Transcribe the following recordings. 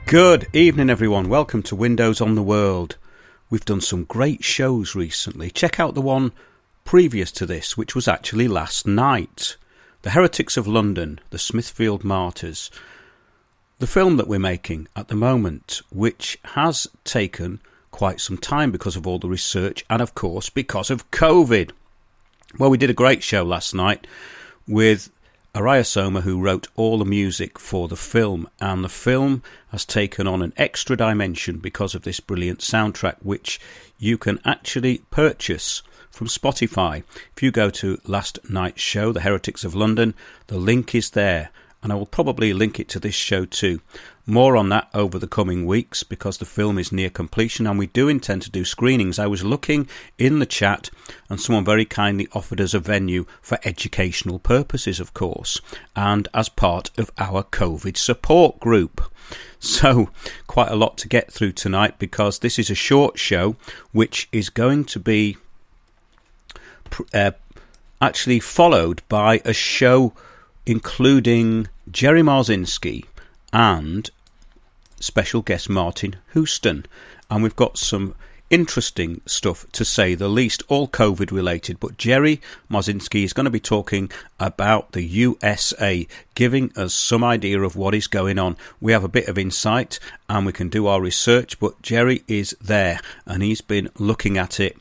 Good evening, everyone. Welcome to Windows on the World. We've done some great shows recently. Check out the one previous to this, which was actually last night. The Heretics of London, the Smithfield Martyrs. The film that we're making at the moment, which has taken quite some time because of all the research and, of course, because of COVID. Well, we did a great show last night with Araya Soma, who wrote all the music for the film, and the film has taken on an extra dimension because of this brilliant soundtrack, which you can actually purchase from Spotify. If you go to last night's show, The Heretics of London, the link is there, and I will probably link it to this show too. More on that over the coming weeks because the film is near completion and we do intend to do screenings. I was looking in the chat and someone very kindly offered us a venue for educational purposes, of course, and as part of our COVID support group. So quite a lot to get through tonight because this is a short show which is going to be actually followed by a show including Jerry Marzinski and special guest Martin Houston. And we've got some interesting stuff to say the least, all COVID related, but Jerry Marzinski is going to be talking about the USA, giving us some idea of what is going on. We have a bit of insight and we can do our research, but Jerry is there and he's been looking at it.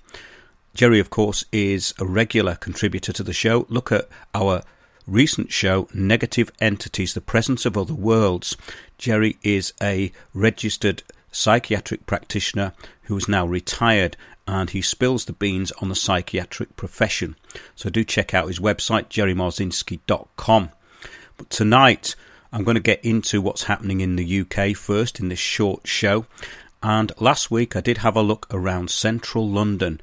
Jerry, of course, is a regular contributor to the show. Look at our recent show, Negative Entities, the Presence of Other Worlds. Jerry is a registered psychiatric practitioner who is now retired, and he spills the beans on the psychiatric profession. So do check out his website, jerrymarzinski.com. But tonight I'm going to get into what's happening in the UK first in this short show. And last week I did have a look around central London.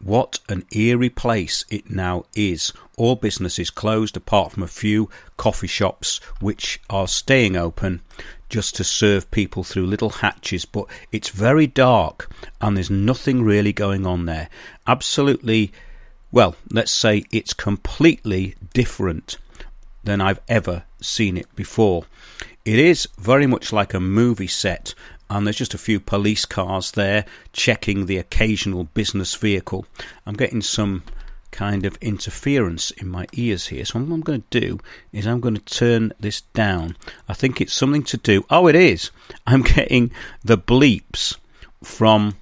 What an eerie place it now is. All businesses closed apart from a few coffee shops which are staying open just to serve people through little hatches. But it's very dark and there's nothing really going on there. Absolutely, well, let's say it's completely different than I've ever seen it before. It is very much like a movie set. And there's just a few police cars there checking the occasional business vehicle. I'm getting some kind of interference in my ears here. So what I'm going to do is I'm going to turn this down. I think it's something to do. Oh, it is. I'm getting the bleeps from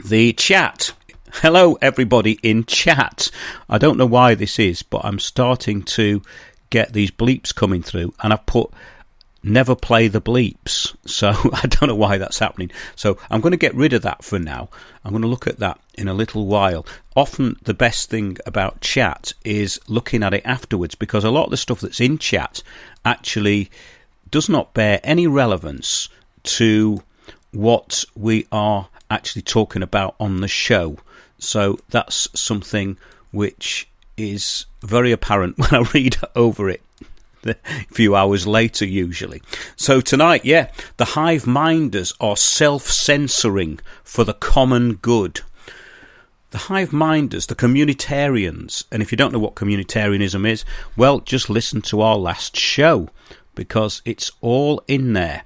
the chat. Hello, everybody in chat. I don't know why this is, but I'm starting to get these bleeps coming through. And I've put never play the bleeps, so I don't know why that's happening. So I'm going to get rid of that for now. I'm going to look at that in a little while. Often the best thing about chat is looking at it afterwards, because a lot of the stuff that's in chat actually does not bear any relevance to what we are actually talking about on the show. So that's something which is very apparent when I read over it a few hours later usually. So tonight, the hive minders are self-censoring for the common good. The hive minders, the communitarians, and if you don't know what communitarianism is, well, just listen to our last show because it's all in there.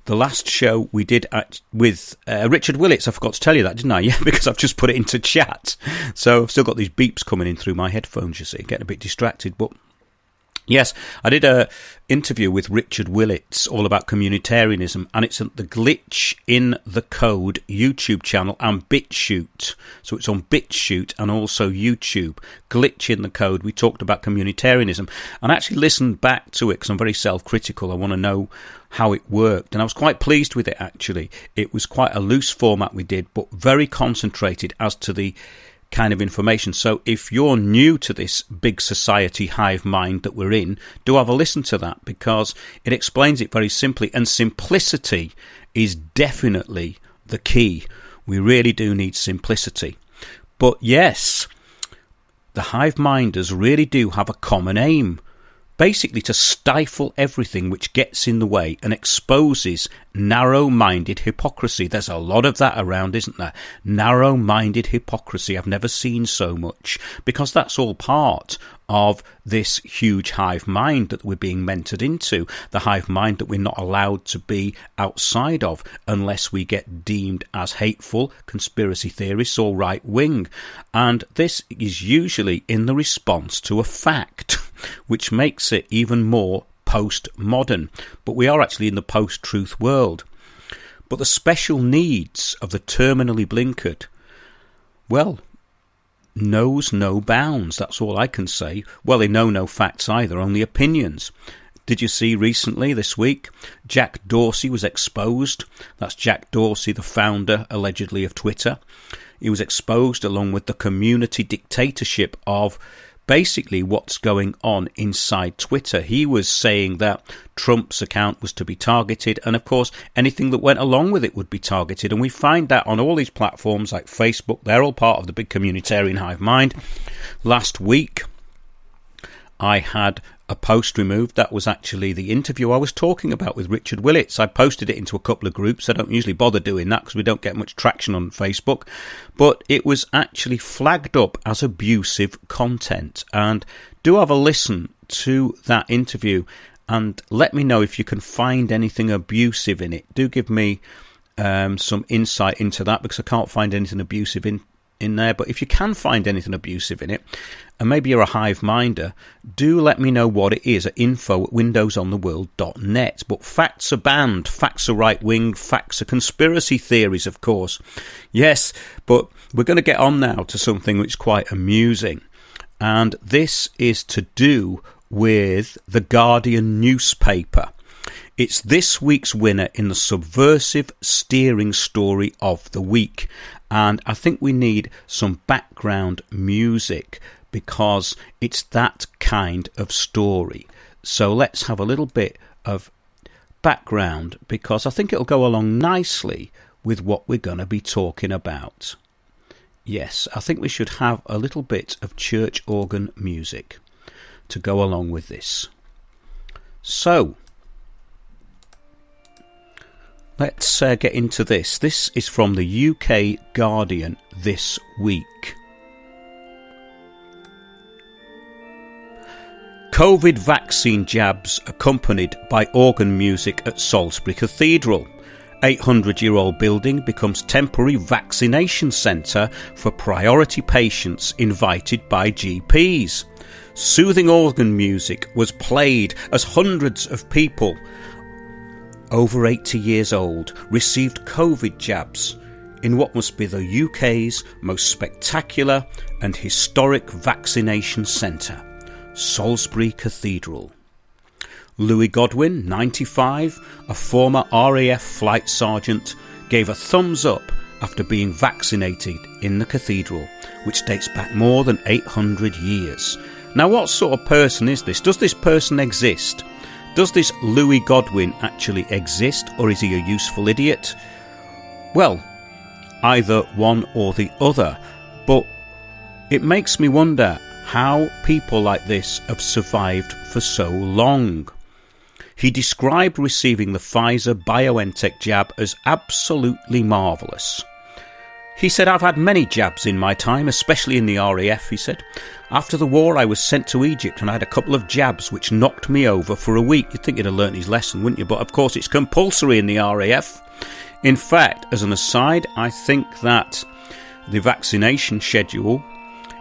The last show we did with Richard Willits, I forgot to tell you that, didn't I? Yeah, because I've just put it into chat. So I've still got these beeps coming in through my headphones, you see, getting a bit distracted, but Yes, I did a interview with Richard Willits all about communitarianism, and it's at the Glitch in the Code YouTube channel and BitChute. So it's on BitChute and also YouTube. Glitch in the Code. We talked about communitarianism, and I actually listened back to it because I'm very self-critical. I want to know how it worked, and I was quite pleased with it, actually. It was quite a loose format we did, but very concentrated as to the kind of information. So if you're new to this big society hive mind that we're in, do have a listen to that, because it explains it very simply, and simplicity is definitely the key. We really do need simplicity. But yes, the hive minders really do have a common aim, basically to stifle everything which gets in the way and exposes narrow-minded hypocrisy. There's a lot of that around, isn't there? Narrow-minded hypocrisy. I've never seen so much, because that's all part of this huge hive mind that we're being mentored into, the hive mind that we're not allowed to be outside of unless we get deemed as hateful, conspiracy theorists or right-wing. And this is usually in the response to a fact, which makes it even more postmodern. But we are actually in the post-truth world. But the special needs of the terminally blinkered, well, knows no bounds. That's all I can say. Well, they know no facts either, only opinions. Did you see recently, this week, Jack Dorsey was exposed? That's Jack Dorsey, the founder, allegedly, of Twitter. He was exposed along with the community dictatorship of basically what's going on inside Twitter. He was saying that Trump's account was to be targeted, and of course anything that went along with it would be targeted, and we find that on all these platforms like Facebook. They're all part of the big communitarian hive mind. Last week I had a post removed. That was actually the interview I was talking about with Richard Willits. I posted it into a couple of groups. I don't usually bother doing that because we don't get much traction on Facebook. But it was actually flagged up as abusive content. And do have a listen to that interview and let me know if you can find anything abusive in it. Do give me some insight into that, because I can't find anything abusive in there. But if you can find anything abusive in it, and maybe you're a hive minder, do let me know what it is at info@windowsontheworld.net. But facts are banned. Facts are right-wing. Facts are conspiracy theories, of course. Yes, but we're going to get on now to something which is quite amusing. And this is to do with the Guardian newspaper. It's this week's winner in the subversive steering story of the week. And I think we need some background music, because it's that kind of story. So let's have a little bit of background, because I think it'll go along nicely with what we're going to be talking about. Yes, I think we should have a little bit of church organ music to go along with this. So let's get into this. This is from the UK Guardian this week. COVID vaccine jabs accompanied by organ music at Salisbury Cathedral. 800-year-old building becomes temporary vaccination centre for priority patients invited by GPs. Soothing organ music was played as hundreds of people over 80 years old received COVID jabs in what must be the UK's most spectacular and historic vaccination centre, Salisbury Cathedral. Louis Godwin, 95, a former RAF flight sergeant, gave a thumbs up after being vaccinated in the cathedral, which dates back more than 800 years. Now, what sort of person is this? Does this person exist? Does this Louis Godwin actually exist, or is he a useful idiot? Well, either one or the other, but it makes me wonder how people like this have survived for so long. He described receiving the Pfizer-BioNTech jab as absolutely marvellous. He said, "I've had many jabs in my time, especially in the RAF," he said. "After the war, I was sent to Egypt and I had a couple of jabs which knocked me over for a week." You'd think he'd have learnt his lesson, wouldn't you? But of course, it's compulsory in the RAF. In fact, as an aside, I think that the vaccination schedule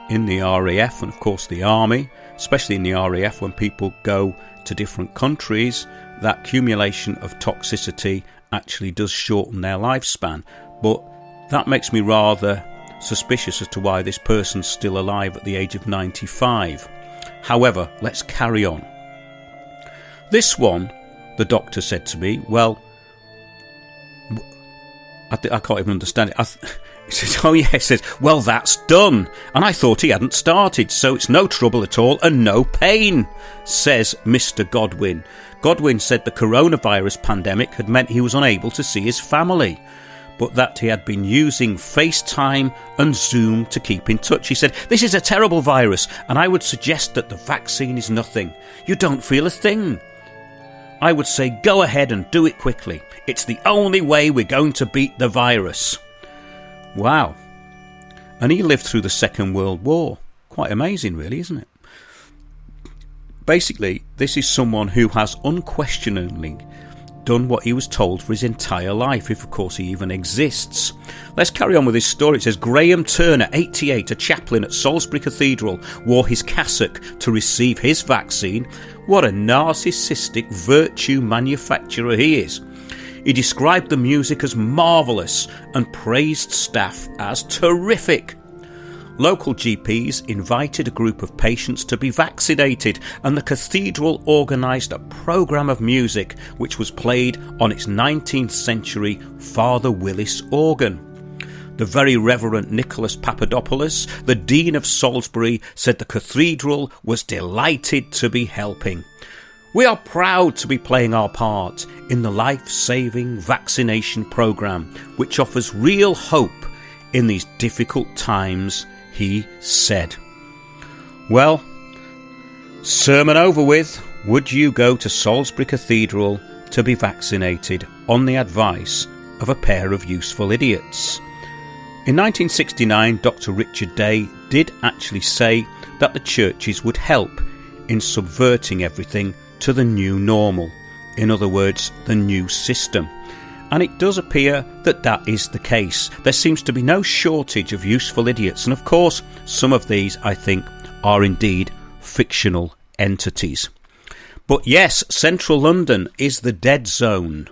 in the RAF and of course the Army especially in the RAF, when people go to different countries, that accumulation of toxicity actually does shorten their lifespan. But that makes me rather suspicious as to why this person's still alive at the age of 95. However, let's carry on. This one, the doctor said to me, well, I can't even understand it. He says, oh yeah, he says, well, that's done. And I thought he hadn't started, so it's no trouble at all and no pain, says Mr. Godwin. Godwin said the coronavirus pandemic had meant he was unable to see his family, but that he had been using FaceTime and Zoom to keep in touch. He said, this is a terrible virus, and I would suggest that the vaccine is nothing. You don't feel a thing. I would say go ahead and do it quickly. It's the only way we're going to beat the virus. Wow. And he lived through the Second World War. Quite amazing, really, isn't it? Basically, this is someone who has unquestioningly done what he was told for his entire life, if of course he even exists. Let's carry on with his story. It says, Graham Turner, 88, a chaplain at Salisbury Cathedral, wore his cassock to receive his vaccine. What a narcissistic virtue manufacturer he is. He described the music as marvellous and praised staff as terrific. Local GPs invited a group of patients to be vaccinated, and the cathedral organised a programme of music which was played on its 19th century Father Willis organ. The very Reverend Nicholas Papadopoulos, the Dean of Salisbury, said the cathedral was delighted to be helping. We are proud to be playing our part in the life-saving vaccination programme, which offers real hope in these difficult times, he said. Well, sermon over with. Would you go to Salisbury Cathedral to be vaccinated on the advice of a pair of useful idiots? In 1969, Dr. Richard Day did actually say that the churches would help in subverting everything to the new normal. In other words, the new system. And it does appear that that is the case. There seems to be no shortage of useful idiots. And of course, some of these, I think, are indeed fictional entities. But yes, central London is the dead zone.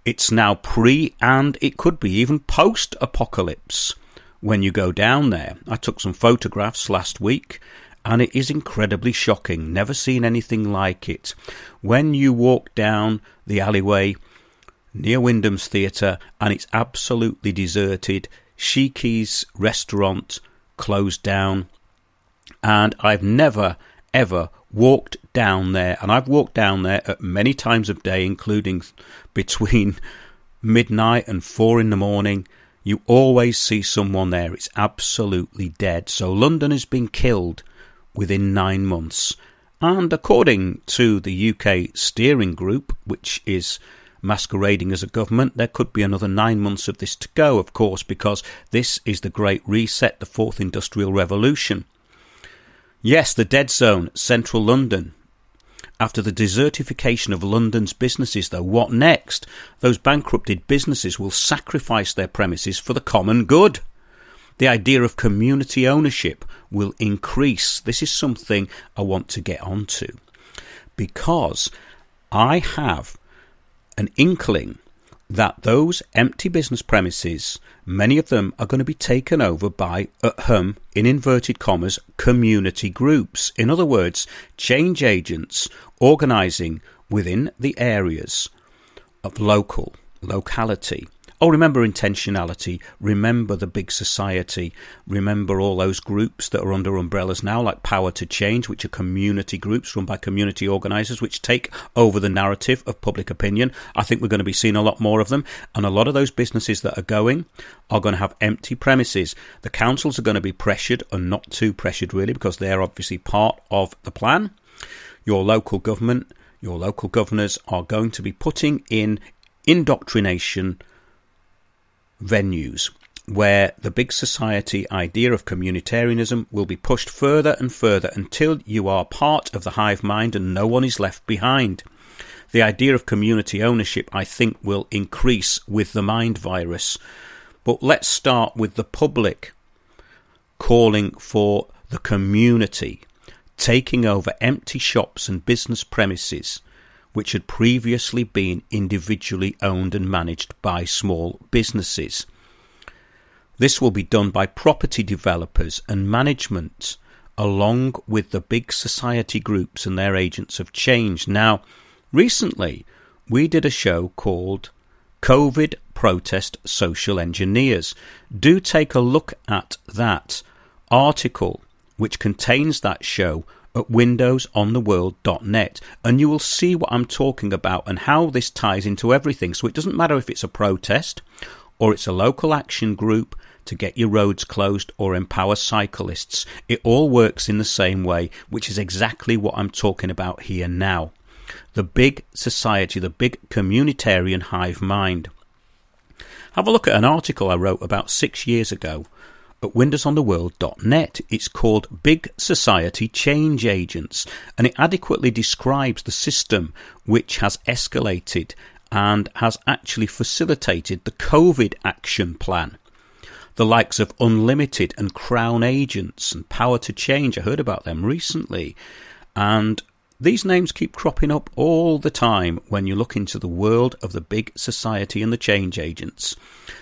It's now pre and it could be even post-apocalypse when you go down there. I took some photographs last week and it is incredibly shocking. Never seen anything like it. When you walk down the alleyway near Wyndham's Theatre and it's absolutely deserted, Sheiky's restaurant closed down, and I've never ever walked down there, and I've walked down there at many times of day, including between midnight and 4 a.m. You always see someone there. It's absolutely dead. So London has been killed within 9 months. And according to the UK steering group, which is masquerading as a government, there could be another 9 months of this to go, of course, because this is the Great Reset, the Fourth Industrial Revolution. Yes, the dead zone, central London. After the desertification of London's businesses, though, what next? Those bankrupted businesses will sacrifice their premises for the common good. The idea of community ownership will increase. This is something I want to get onto, because I have an inkling that those empty business premises, many of them are going to be taken over by, in inverted commas, community groups. In other words, change agents organising within the areas of locality. Oh, remember intentionality, remember the big society, remember all those groups that are under umbrellas now, like Power to Change, which are community groups run by community organisers, which take over the narrative of public opinion. I think we're going to be seeing a lot more of them, and a lot of those businesses that are going to have empty premises. The councils are going to be pressured, and not too pressured really, because they're obviously part of the plan. Your local government, your local governors are going to be putting in indoctrination venues where the big society idea of communitarianism will be pushed further and further until you are part of the hive mind and no one is left behind. The idea of community ownership, I think, will increase with the mind virus. But let's start with the public calling for the community taking over empty shops and business premises which had previously been individually owned and managed by small businesses. This will be done by property developers and management, along with the big society groups and their agents of change. Now, recently, we did a show called COVID Protest Social Engineers. Do take a look at that article, which contains that show, at windowsontheworld.net, and you will see what I'm talking about and how this ties into everything. So it doesn't matter if it's a protest or it's a local action group to get your roads closed or empower cyclists. It all works in the same way, which is exactly what I'm talking about here now. The big society, the big communitarian hive mind. Have a look at an article I wrote about 6 years ago at windowsontheworld.net. It's called Big Society Change Agents, and it adequately describes the system which has escalated and has actually facilitated the COVID action plan. The likes of Unlimited and Crown Agents and Power to Change, I heard about them recently, and these names keep cropping up all the time when you look into the world of the big society and the change agents.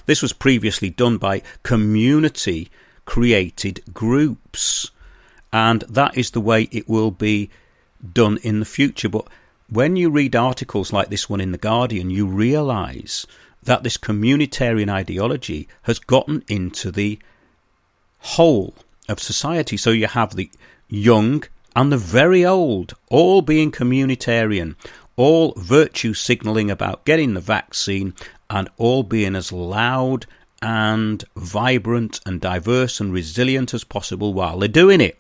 This was previously done by community-created groups, and that is the way it will be done in the future. But when you read articles like this one in The Guardian, you realise that this communitarian ideology has gotten into the whole of society. So you have the young and the very old all being communitarian, all virtue signalling about getting the vaccine, and all being as loud and vibrant and diverse and resilient as possible while they're doing it.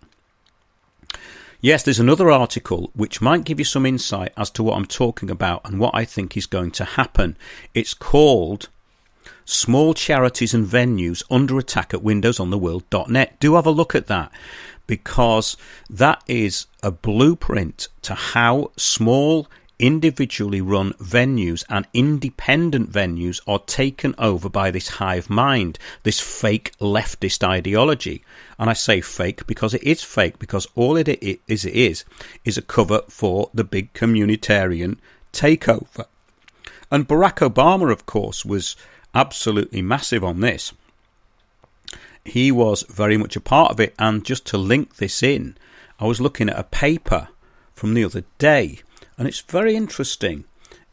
Yes, there's another article which might give you some insight as to what I'm talking about and what I think is going to happen. It's called Small Charities and Venues Under Attack at windowsontheworld.net. Do have a look at that, because that is a blueprint to how small individually run venues and independent venues are taken over by this hive mind, this fake leftist ideology. And I say fake because it is fake, because all it is a cover for the big communitarian takeover. And Barack Obama, of course, was absolutely massive on this. He was very much a part of it. And just to link this in, I was looking at a paper from the other day, and it's very interesting.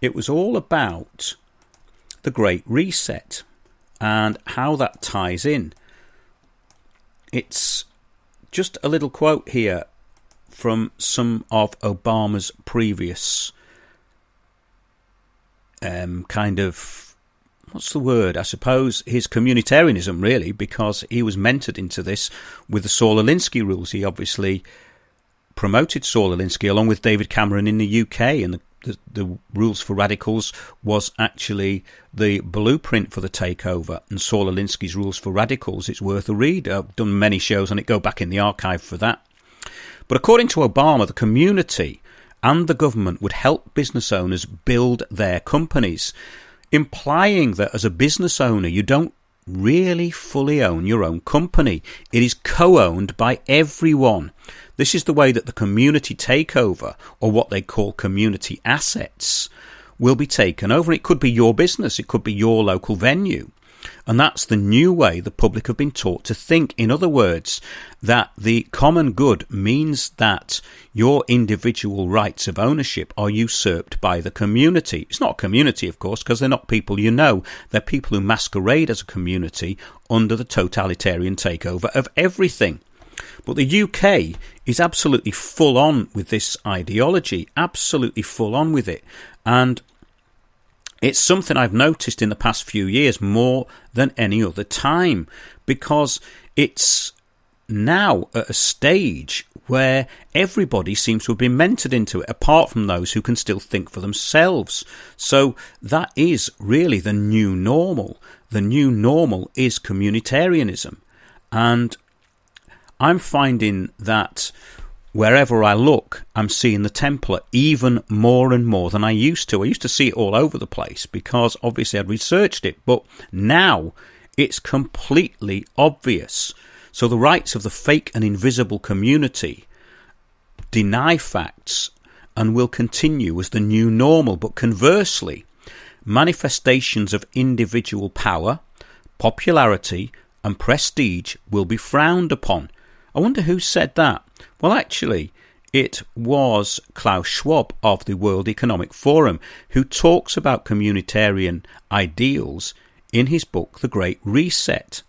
It was all about the Great Reset and how that ties in. It's just a little quote here from some of Obama's previous what's the word? I suppose his communitarianism, really, because he was mentored into this with the Saul Alinsky rules. He obviously promoted Saul Alinsky along with David Cameron in the UK, and the rules for radicals was actually the blueprint for the takeover. And Saul Alinsky's rules for radicals, it's worth a read. I've done many shows on it. Go back in the archive for that. But according to Obama, the community and the government would help business owners build their companies, implying that as a business owner, you don't really fully own your own company. It is co-owned by everyone. This is the way that the community takeover, or what they call community assets, will be taken over. It could be your business, it could be your local venue. And that's the new way the public have been taught to think. In other words, that the common good means that your individual rights of ownership are usurped by the community. It's not a community, of course, because they're not people you know. They're people who masquerade as a community under the totalitarian takeover of everything. But the UK is absolutely full on with this ideology, absolutely full on with it. And it's something I've noticed in the past few years more than any other time, because it's now at a stage where everybody seems to have been mentored into it, apart from those who can still think for themselves. So that is really the new normal. The new normal is communitarianism. And I'm finding that wherever I look, I'm seeing the template even more and more than I used to. I used to see it all over the place because obviously I'd researched it, but now it's completely obvious. So the rights of the fake and invisible community deny facts and will continue as the new normal. But conversely, manifestations of individual power, popularity and prestige will be frowned upon. I wonder who said that. Well, actually, it was Klaus Schwab of the World Economic Forum, who talks about communitarian ideals in his book, The Great Reset.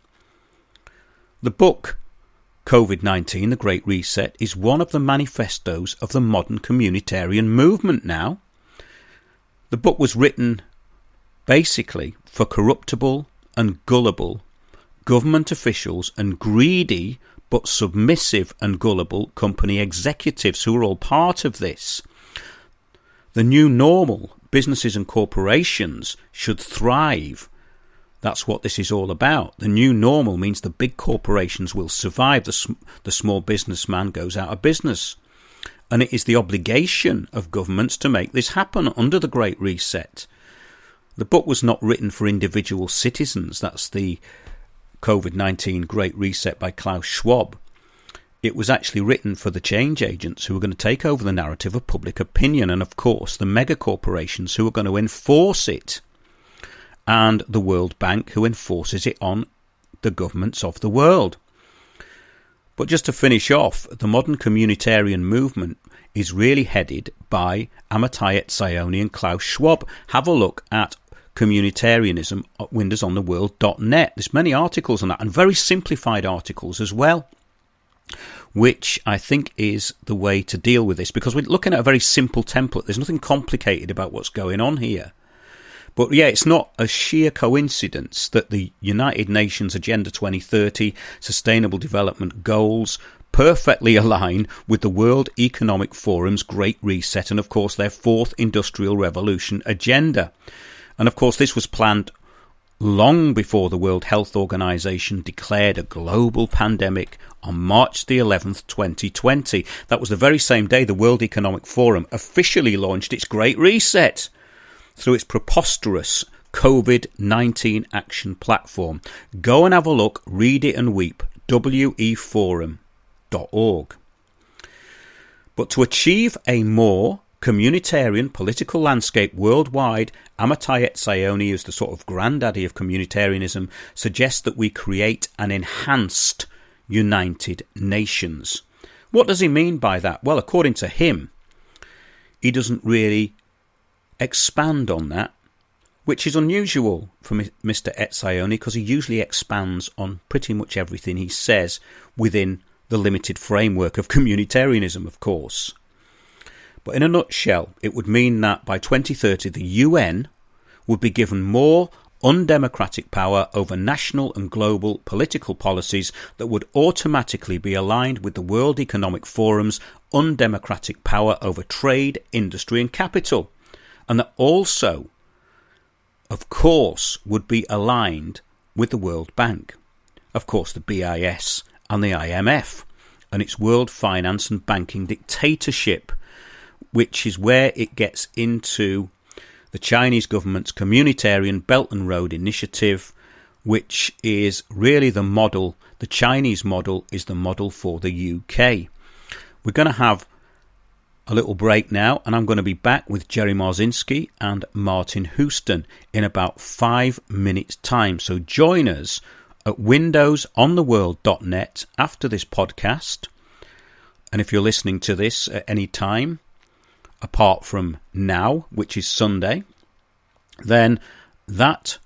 The book, COVID-19, The Great Reset, is one of the manifestos of the modern communitarian movement now. The book was written basically for corruptible and gullible government officials and greedy but submissive and gullible company executives who are all part of this. The new normal, businesses and corporations should thrive. That's what this is all about. The new normal means the big corporations will survive. The small businessman goes out of business. And it is the obligation of governments to make this happen under the Great Reset. The book was not written for individual citizens. That's the COVID-19 Great Reset by Klaus Schwab. It was actually written for the change agents who are going to take over the narrative of public opinion, and of course the mega corporations who are going to enforce it, and the World Bank who enforces it on the governments of the world. But just to finish off, the modern communitarian movement is really headed by Amitai Etzioni and Klaus Schwab. Have a look at communitarianism at windowsontheworld.net. There's many articles on that, and very simplified articles as well, which I think is the way to deal with this, because we're looking at a very simple template. There's nothing complicated about what's going on here. But yeah, it's not a sheer coincidence that the United Nations Agenda 2030 Sustainable Development Goals perfectly align with the World Economic Forum's Great Reset and, of course, their Fourth Industrial Revolution agenda. And, of course, this was planned long before the World Health Organization declared a global pandemic on March the 11th, 2020. That was the very same day the World Economic Forum officially launched its Great Reset through its preposterous COVID-19 action platform. Go and have a look, read it and weep, weforum.org. But to achieve a more communitarian political landscape worldwide, Amitai Etzioni, is the sort of granddaddy of communitarianism, suggests that we create an enhanced United Nations. What does he mean by that? Well, according to him, he doesn't really expand on that, which is unusual for Mr. Etzioni, because he usually expands on pretty much everything he says within the limited framework of communitarianism, of course. But in a nutshell, it would mean that by 2030 the UN would be given more undemocratic power over national and global political policies that would automatically be aligned with the World Economic Forum's undemocratic power over trade, industry and capital, and that also, of course, would be aligned with the World Bank, of course the BIS and the IMF, and its world finance and banking dictatorship, which is where it gets into the Chinese government's Communitarian Belt and Road Initiative, which is really the model. The Chinese model is the model for the UK. We're going to have a little break now, and I'm going to be back with Jerry Marzinski and Martin Houston in about 5 minutes' time. So join us at windowsontheworld.net after this podcast. And if you're listening to this at any time, apart from now, which is Sunday, then that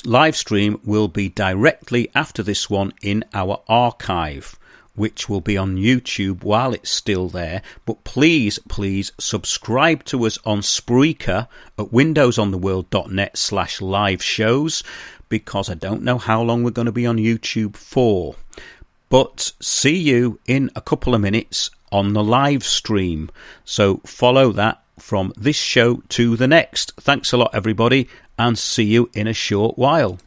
live stream will be directly after this one in our archive, which will be on YouTube while it's still there. But please subscribe to us on Spreaker at windowsontheworld.net/live shows, because I don't know how long we're going to be on YouTube for. But see you in a couple of minutes on the live stream. So follow that from this show to the next. Thanks a lot, everybody, and see you in a short while.